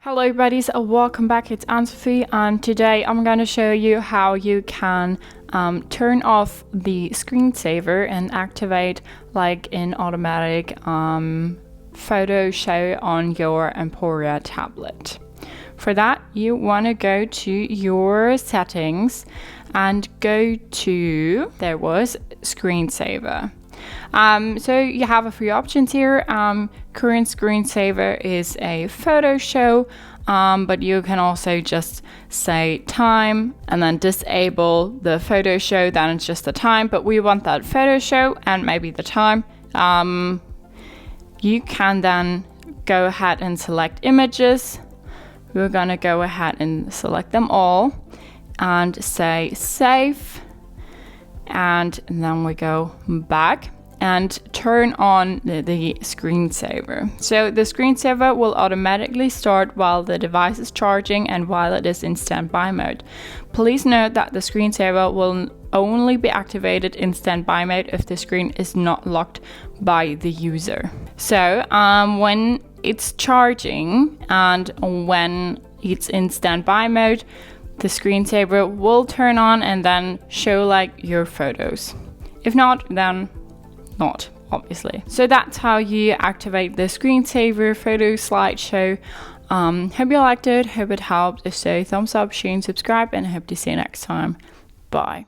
Hello buddies, welcome back. It's Anne-Sophie, and today I'm going to show you how you can turn off the screensaver and activate like an automatic photo show on your Emporia tablet. For that, you want to go to your settings and go to, there was screensaver. So you have a few options here. Current screensaver is a photo show, but you can also just say time and then disable the photo show, then it's just the time, but we want that photo show and maybe the time. You can then go ahead and select images. We're gonna go ahead and select them all and say save, and then we go back and turn on the screensaver. So the screensaver will automatically start while the device is charging and while it is in standby mode. Please note that the screensaver will only be activated in standby mode if the screen is not locked by the user. So when it's charging and when it's in standby mode, the screensaver will turn on and then show like your photos. If not, then not, obviously. So that's how you activate the screensaver photo slideshow. Hope you liked it, hope it helped. If so, thumbs up, share and subscribe, and I hope to see you next time. Bye.